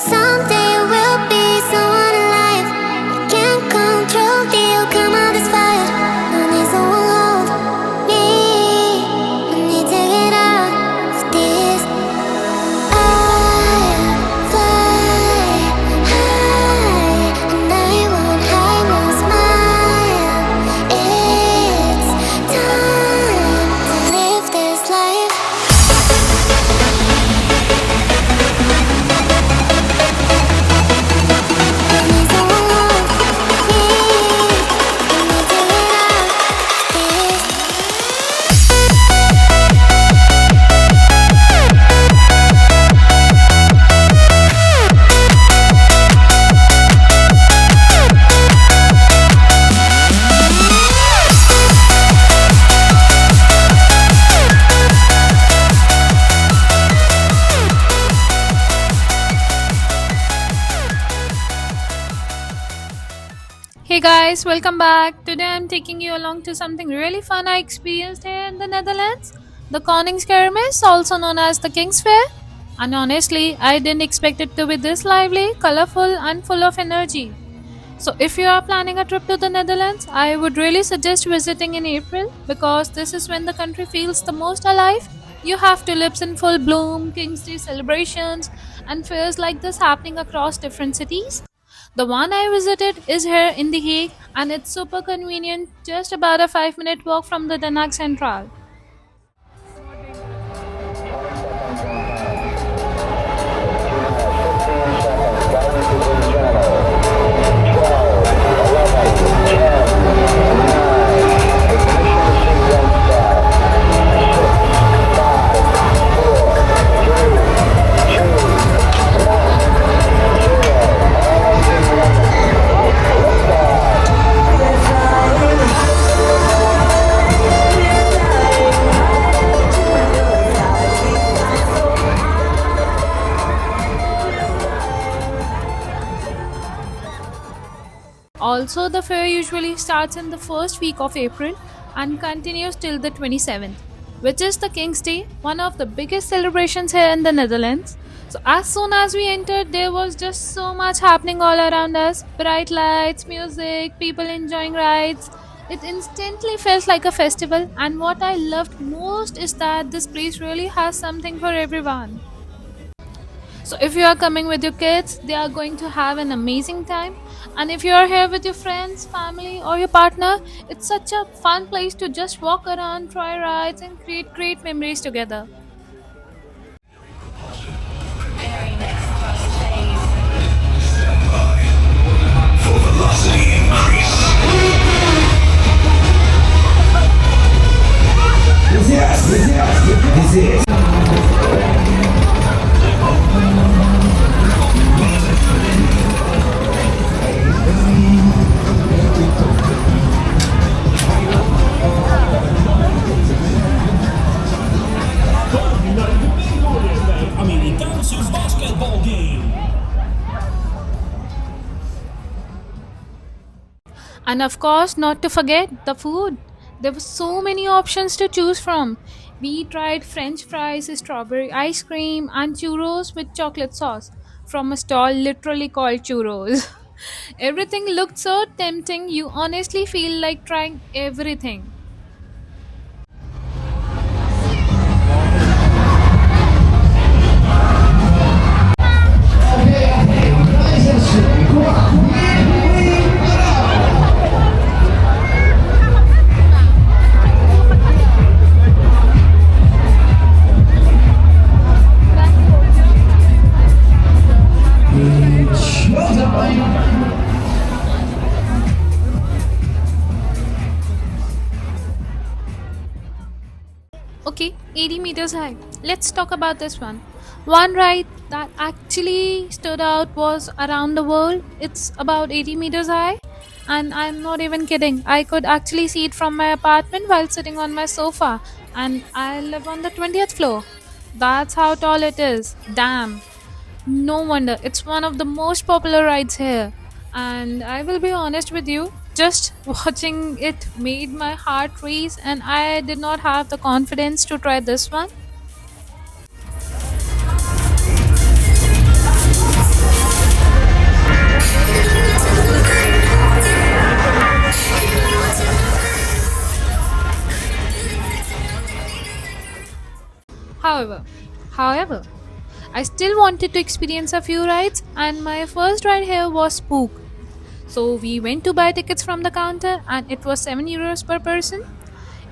Someday we'll be someone alive. You can't control the outcome of this fight. No need someone hold me. I need to get out of this. I'll fly high, and I won't hide no smile. It's time to live this life. Need someone hold me. I need to get out of this. Hey guys, welcome back. Today I'm taking you along to something really fun I experienced here in the Netherlands. The Koningskermis, also known as the King's Fair. And honestly, I didn't expect it to be this lively, colorful, and full of energy. So if you are planning a trip to the Netherlands, I would really suggest visiting in April because this is when the country feels the most alive. You have tulips in full bloom, King's Day celebrations, and fairs like this happening across different cities. The one I visited is here in The Hague and it's super convenient, just about a 5-minute walk from the Den Haag Central. Also, the fair usually starts in the first week of April and continues till the 27th, which is the King's Day, one of the biggest celebrations here in the Netherlands. So, as soon as we entered, there was just so much happening all around us, bright lights, music, people enjoying rides. It instantly felt like a festival, and what I loved most is that this place really has something for everyone. So if you are coming with your kids, they are going to have an amazing time. And if you are here with your friends, family, or your partner, it's such a fun place to just walk around, try rides, and create great memories together. Amerikaanse basketbalgame. And of course, not to forget the food. There were so many options to choose from. We tried French fries, strawberry ice cream, and churros with chocolate sauce from a stall literally called Churros. Everything looked so tempting, you honestly feel like trying everything. Okay, 80 meters high. Let's talk about this one. One ride that actually stood out was Around the World. It's about 80 meters high, and I'm not even kidding. I could actually see it from my apartment while sitting on my sofa, and I live on the 20th floor. That's how tall it is. Damn. No wonder. It's one of the most popular rides here. And I will be honest with you, just watching it made my heart race, and I did not have the confidence to try this one. However, I still wanted to experience a few rides, and my first ride here was Spook. So we went to buy tickets from the counter, and it was €7 per person.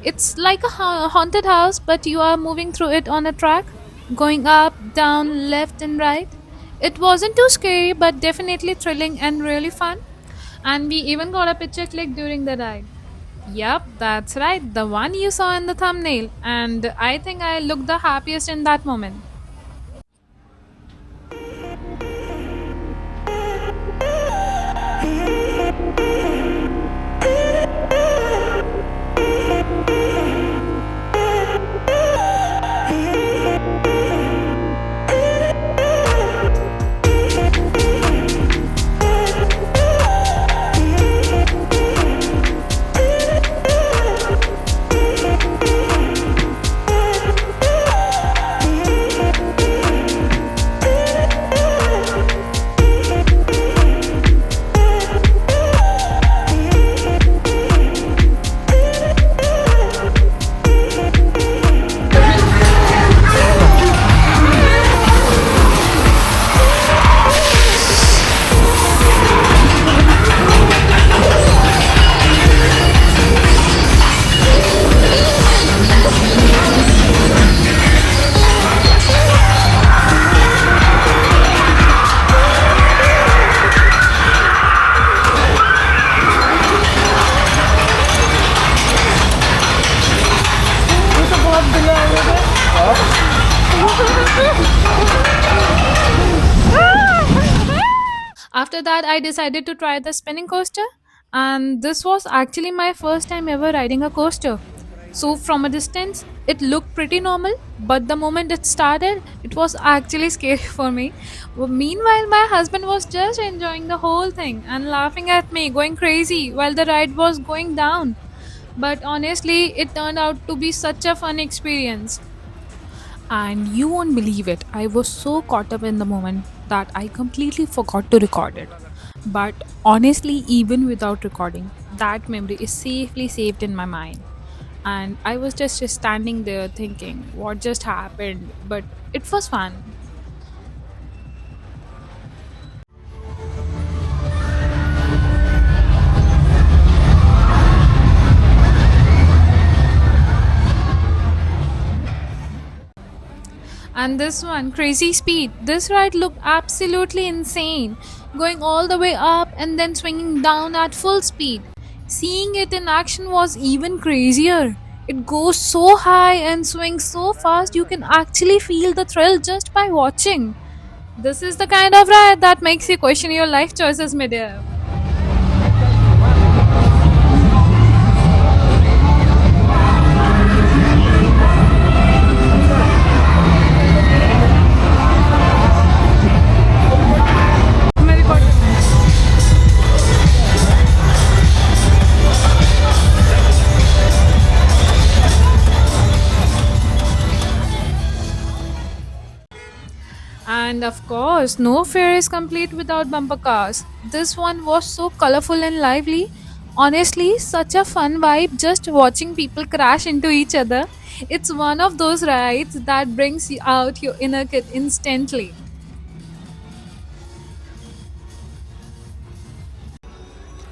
It's like a haunted house, but you are moving through it on a track, going up, down, left, and right. It wasn't too scary, but definitely thrilling and really fun. And we even got a picture click during the ride. Yup, that's right, the one you saw in the thumbnail. And I think I looked the happiest in that moment. After that, I decided to try the spinning coaster, and this was actually my first time ever riding a coaster. So, from a distance, it looked pretty normal, but the moment it started, it was actually scary for me. Meanwhile, my husband was just enjoying the whole thing and laughing at me, going crazy while the ride was going down. But honestly, it turned out to be such a fun experience. And you won't believe it, I was so caught up in the moment that I completely forgot to record it. But honestly, even without recording, that memory is safely saved in my mind. And I was just standing there thinking, what just happened? But it was fun. And this one, Crazy Speed. This ride looked absolutely insane, going all the way up and then swinging down at full speed. Seeing it in action was even crazier. It goes so high and swings so fast you can actually feel the thrill just by watching. This is the kind of ride that makes you question your life choices midair. And of course, no fair is complete without bumper cars. This one was so colorful and lively. Honestly, such a fun vibe just watching people crash into each other. It's one of those rides that brings out your inner kid instantly.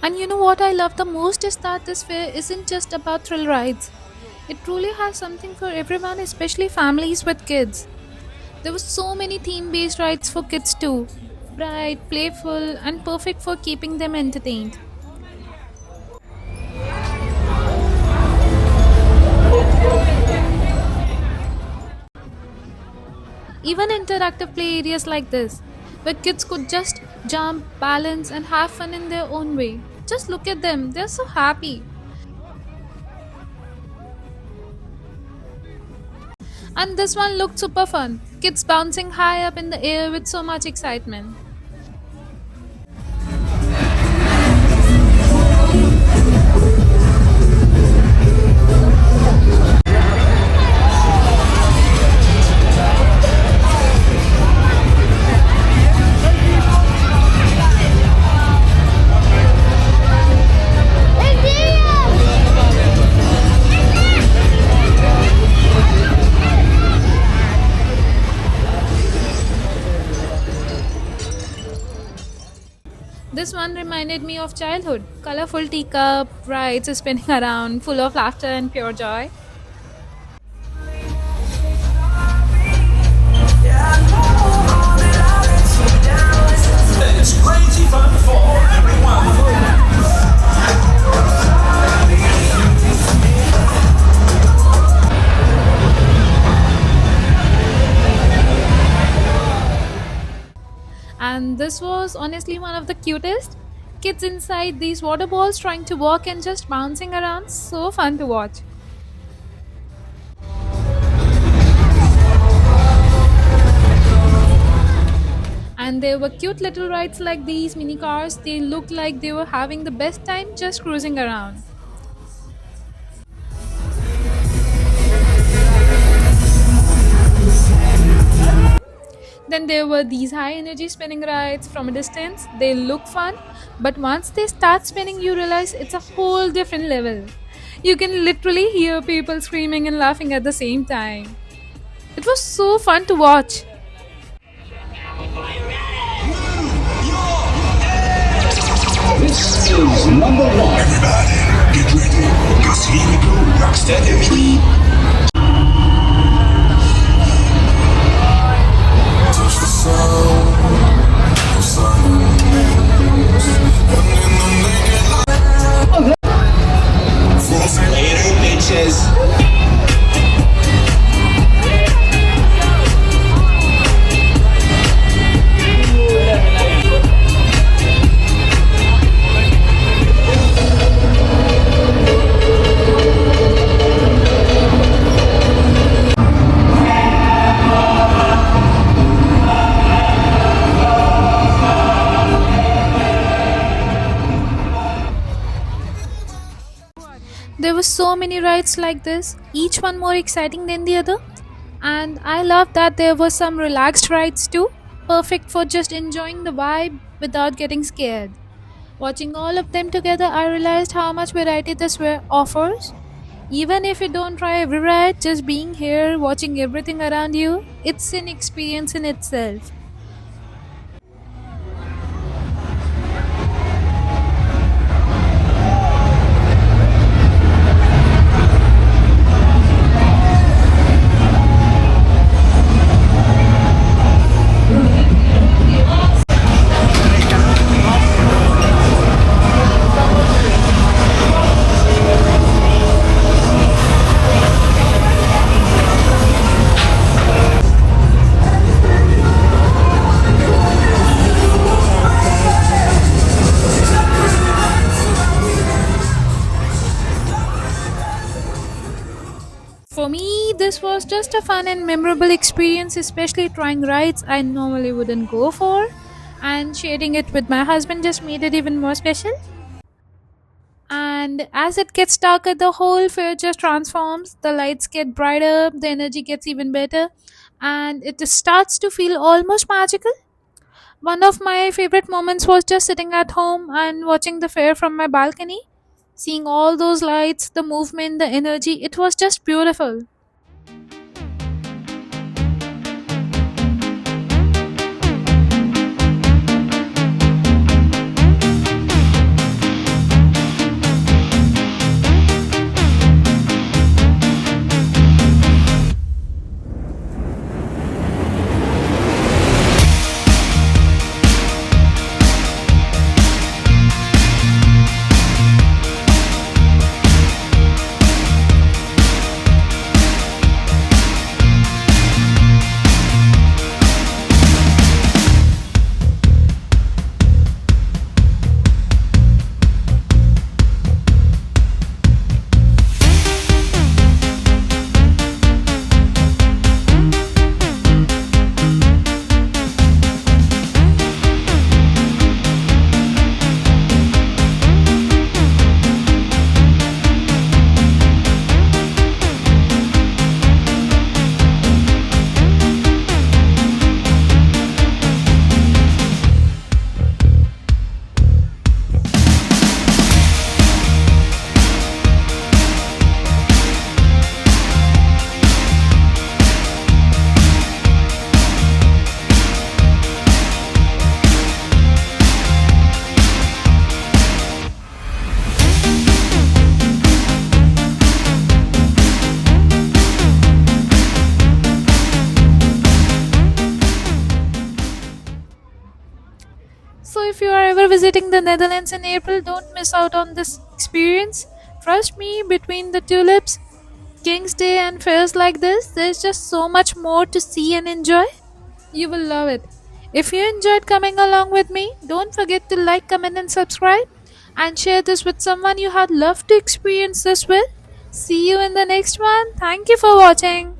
And you know what I love the most is that this fair isn't just about thrill rides. It truly has something for everyone, especially families with kids. There were so many theme based rides for kids too. Bright, playful, and perfect for keeping them entertained. Even interactive play areas like this, where kids could just jump, balance, and have fun in their own way. Just look at them, they're so happy. And this one looked super fun. Kids bouncing high up in the air with so much excitement. This one reminded me of childhood. Colorful teacup, rides spinning around, full of laughter and pure joy. It's crazy fun for everyone. And this was honestly one of the cutest. Kids inside these water balls trying to walk and just bouncing around. So fun to watch. And there were cute little rides like these mini cars. They looked like they were having the best time just cruising around. Then there were these high energy spinning rides from a distance. They look fun, but once they start spinning, you realize it's a whole different level. You can literally hear people screaming and laughing at the same time. It was so fun to watch. This is number one. Everybody, get ready. Cause here we go. Rocksteady. Touch the sound of silence. And in the naked light. Later, bitches. There were so many rides like this, each one more exciting than the other. And I love that there were some relaxed rides too, perfect for just enjoying the vibe without getting scared. Watching all of them together, I realized how much variety this offers. Even if you don't try every ride, just being here, watching everything around you, it's an experience in itself. For me, this was just a fun and memorable experience, especially trying rides I normally wouldn't go for, and sharing it with my husband just made it even more special. And as it gets darker, the whole fair just transforms. The lights get brighter, the energy gets even better, and it just starts to feel almost magical. One of my favorite moments was just sitting at home and watching the fair from my balcony. Seeing all those lights, the movement, the energy, it was just beautiful. So, if you are ever visiting the Netherlands in April, don't miss out on this experience. Trust me, between the tulips, King's Day, and fairs like this, there's just so much more to see and enjoy. You will love it. If you enjoyed coming along with me, don't forget to like, comment, and subscribe, and share this with someone you had loved to experience this with. See you in the next one. Thank you for watching.